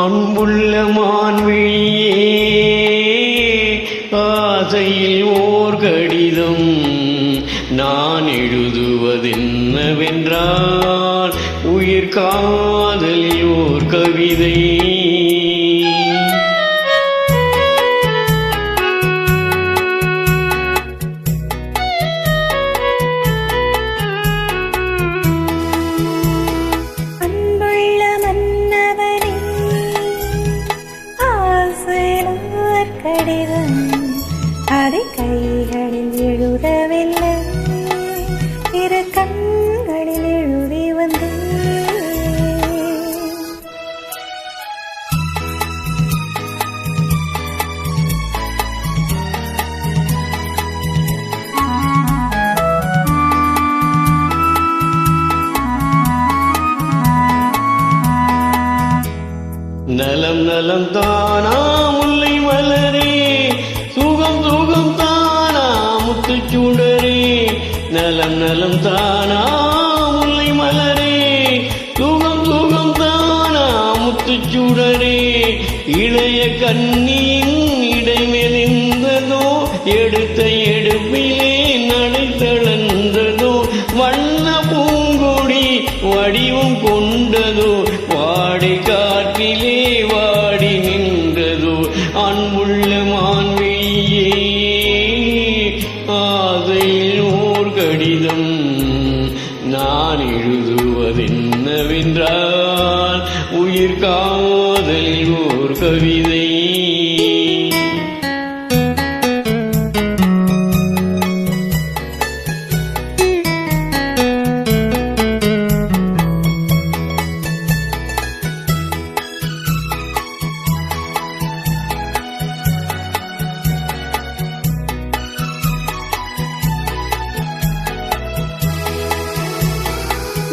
அன்புள்ள மான்விழியே, ஆசையில் ஓர் கடிதம் நான் எழுதுவதென்னவென்றால் உயிர் காதலில் ஓர் கவிதை. அதை கைகளில் எழுதவில்லை, இரு கண்களில் எழுதி வந்தேன். நலம் நலம் தானா முல்லை மலரே, சுகம் சுகம் தானா முத்துச்சுடரே. நலம் நலம் தானா முல்லை மலரே, சுகம் சுகம் தானா முத்துச்சுடரே. இளைய கண்ணியின் இடைமெலிந்ததோ, எடுத்த எடுப்பிலே நடை தளர்ந்ததோ. வண்ண பூங்கொடி வடிவம் கொண்டதோ, வாடை காற்றிலே வாடி நின்றதோ. அன்புள்ள மான்விழியே, ஆசையில் ஓர் கடிதம் நான் எழுதுவதென்னவென்றால் உயிர் காதலில் ஓர் கவிதை.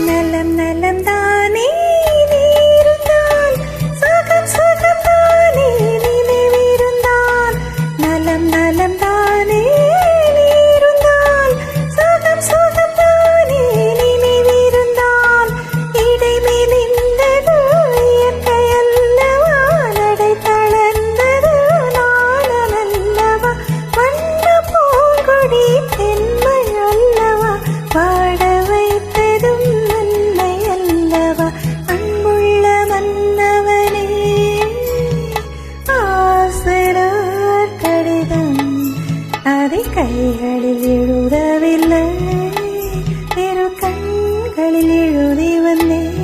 நலம் நலம் தானே நீ இருந்தால், சுகம் சுகம் தானே நினைவிருந்தால். நலம் நலம் தானே நீ இருந்தால், சுகம் சுகம் தானே நினைவிருந்தால். இடைமெலிந்தது இயற்கை அல்லவா, நடை தளர்ந்தது நாணம் அல்லவா. வண்ண பூங்கொடி பெண்மை அல்லவா, பாட வைத்ததும் நன்மை அல்லவா. அன்புள்ள மன்னவனே, ஆசிரியர் கடிதம் அதை கைகளில் எழுதவில்லை, இரு கண்களில் எழுதி வந்தேன்.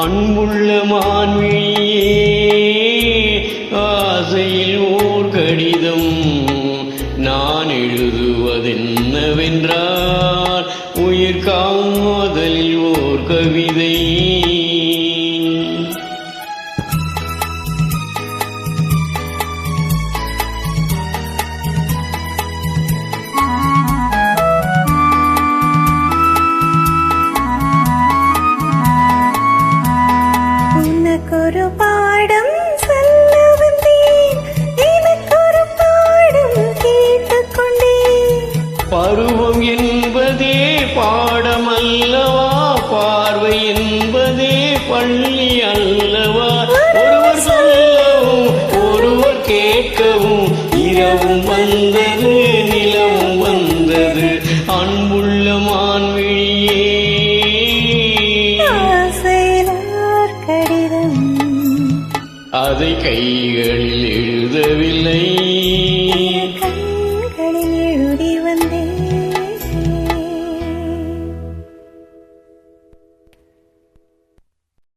அன்புள்ள மான்விழியே, ஆசையில் ஓர் கடிதம் நான் எழுதுவதென்னவென்றால் உயிர் காதலில் ஓர் கவிதை. உனக்கொரு பாடம் சொல்ல வந்தேன், எனக்கொரு பாடம் கேட்டுக்கொண்டேன். பருவம் என்பதே பாடம் அல்லவா, பார்வை என்பதே பள்ளி அல்லவா. ஒருவர் சொல்லவும் ஒருவர் கேட்கவும், இரவும் வந்தது நிலவும் வந்தது. அன்புள்ள மான்விழியே, ஆசையிலார் கடிதம் அதை கைகளில் எழுதவில்லை,